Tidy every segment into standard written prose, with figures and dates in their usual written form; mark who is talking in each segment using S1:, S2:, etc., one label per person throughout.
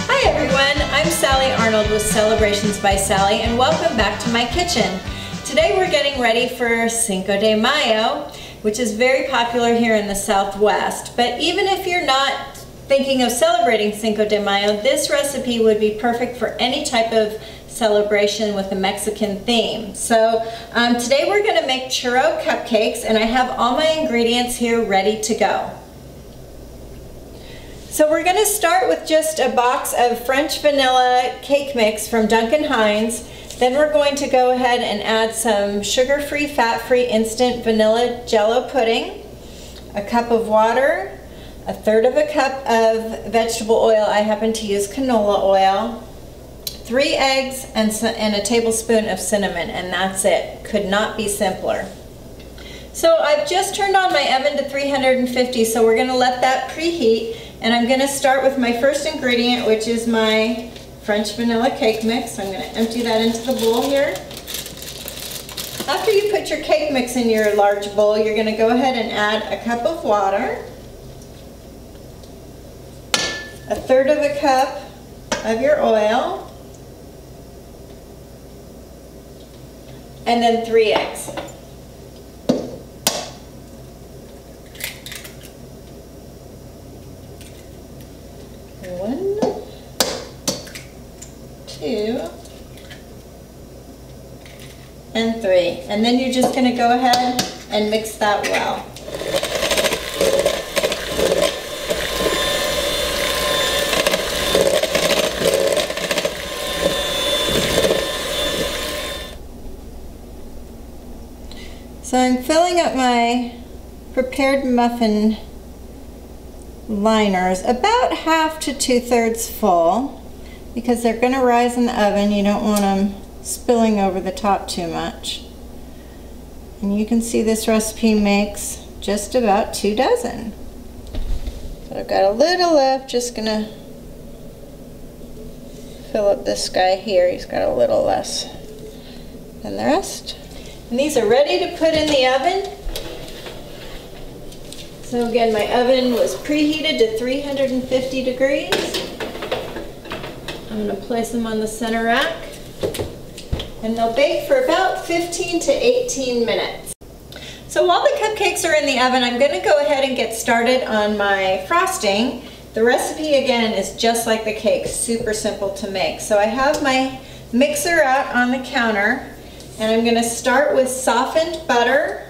S1: Hi everyone, I'm Sally Arnold with Celebrations by Sally, and welcome back to my kitchen. Today we're getting ready for Cinco de Mayo, which is very popular here in the Southwest. But even if you're not thinking of celebrating Cinco de Mayo, this recipe would be perfect for any type of celebration with a Mexican theme. So today we're going to make churro cupcakes, and I have all my ingredients here ready to go. So we're going to start with just a box of French vanilla cake mix from Duncan Hines. Then we're going to go ahead and add some sugar-free, fat-free instant vanilla jello pudding, a cup of water, a third of a cup of vegetable oil. I happen to use canola oil, 3 eggs, and a tablespoon of cinnamon, and that's it. Could not be simpler. So I've just turned on my oven to 350, so we're going to let that preheat, and I'm going to start with my first ingredient, which is my French vanilla cake mix. I'm going to empty that into the bowl here. After you put your cake mix in your large bowl, you're going to go ahead and add a cup of water, a third of a cup of your oil, and then 3 eggs. One, 2, and 3. And then you're just going to go ahead and mix that well. So I'm filling up my prepared muffin liners about half to 2/3 full, because they're going to rise in the oven. You don't want them spilling over the top too much. And you can see this recipe makes just about 2 dozen. So I've got a little left, just going to fill up this guy here. He's got a little less than the rest. And these are ready to put in the oven. So again, my oven was preheated to 350 degrees. I'm going to place them on the center rack, and they'll bake for about 15 to 18 minutes. So while the cupcakes are in the oven, I'm going to go ahead and get started on my frosting. The recipe again is just like the cake, super simple to make. So I have my mixer out on the counter, and I'm going to start with softened butter.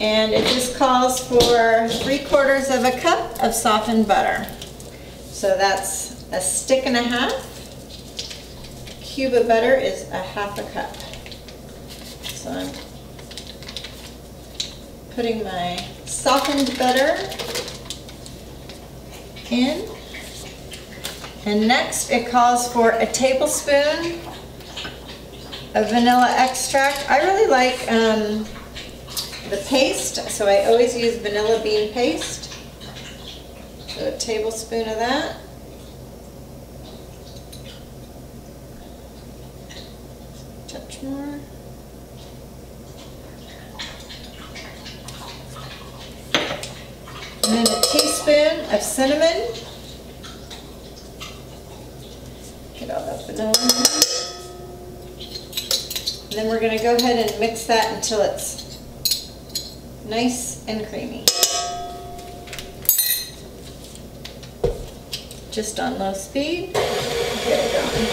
S1: And it just calls for 3/4 of a cup of softened butter. So that's a stick and a half. Cube of butter is a 1/2 cup. So I'm putting my softened butter in. And next it calls for a tablespoon of vanilla extract. I really like the paste, so I always use vanilla bean paste. So a tablespoon of that. Touch more. And then a teaspoon of cinnamon. Get all that vanilla in there. And then we're going to go ahead and mix that until it's nice and creamy. Just on low speed. Get it going.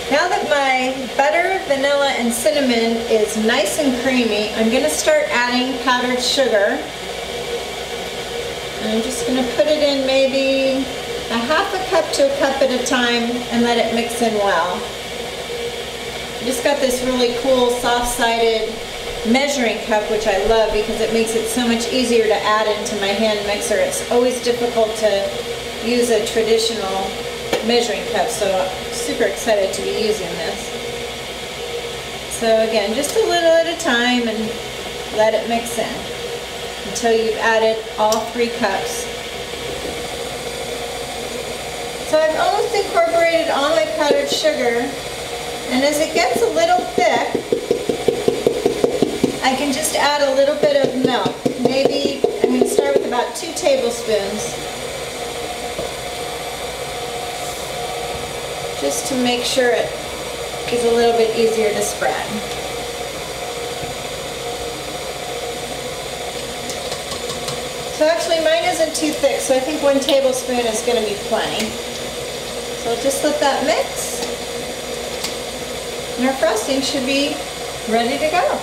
S1: Now that my butter, vanilla, and cinnamon is nice and creamy, I'm going to start adding powdered sugar. And I'm just going to put it in maybe a 1/2 cup to a cup at a time and let it mix in well. I just got this really cool soft-sided measuring cup, which I love because it makes it so much easier to add into my hand mixer. It's always difficult to use a traditional measuring cup, so I'm super excited to be using this. So again, just a little at a time and let it mix in until you've added all 3 cups. So I've almost incorporated all my powdered sugar, And as it gets a little thick, I can just add a little bit of milk. Maybe I'm going to start with about 2 tablespoons. Just to make sure it is a little bit easier to spread. So actually mine isn't too thick, so I think 1 tablespoon is going to be plenty. So just let that mix. And our frosting should be ready to go.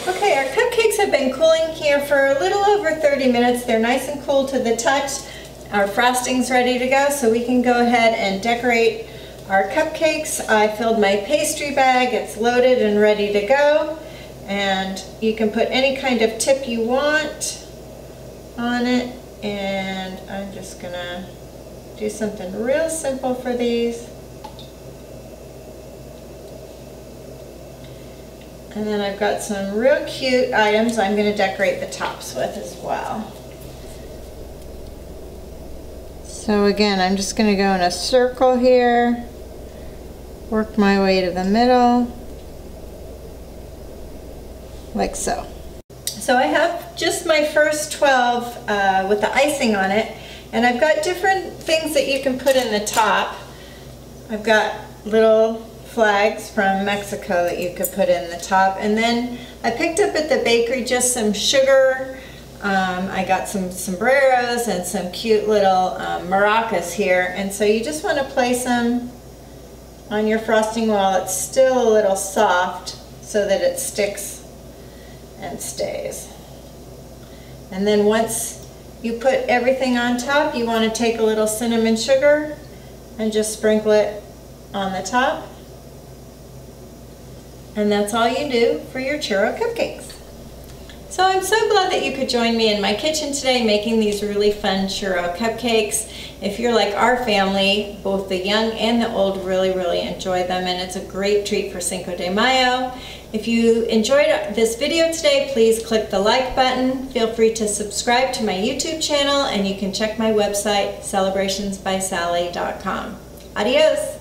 S1: Okay, our cupcakes have been cooling here for a little over 30 minutes. They're nice and cool to the touch. Our frosting's ready to go, so we can go ahead and decorate our cupcakes. I filled my pastry bag. It's loaded and ready to go. And you can put any kind of tip you want on it. And I'm just gonna do something real simple for these. And then I've got some real cute items I'm going to decorate the tops with as well. So again, I'm just going to go in a circle here, work my way to the middle, like so. So I have just my first 12 with the icing on it, and I've got different things that you can put in the top. I've got little flags from Mexico that you could put in the top, and then I picked up at the bakery just some sugar. I got some sombreros and some cute little maracas here, and so you just want to place them on your frosting while it's still a little soft so that it sticks and stays. And then once you put everything on top, you want to take a little cinnamon sugar and just sprinkle it on the top. And that's all you do for your churro cupcakes. So I'm so glad that you could join me in my kitchen today making these really fun churro cupcakes. If you're like our family, both the young and the old really enjoy them, and it's a great treat for Cinco de Mayo. If you enjoyed this video today, please click the like button. Feel free to subscribe to my YouTube channel, and you can check my website, celebrationsbysally.com. Adios!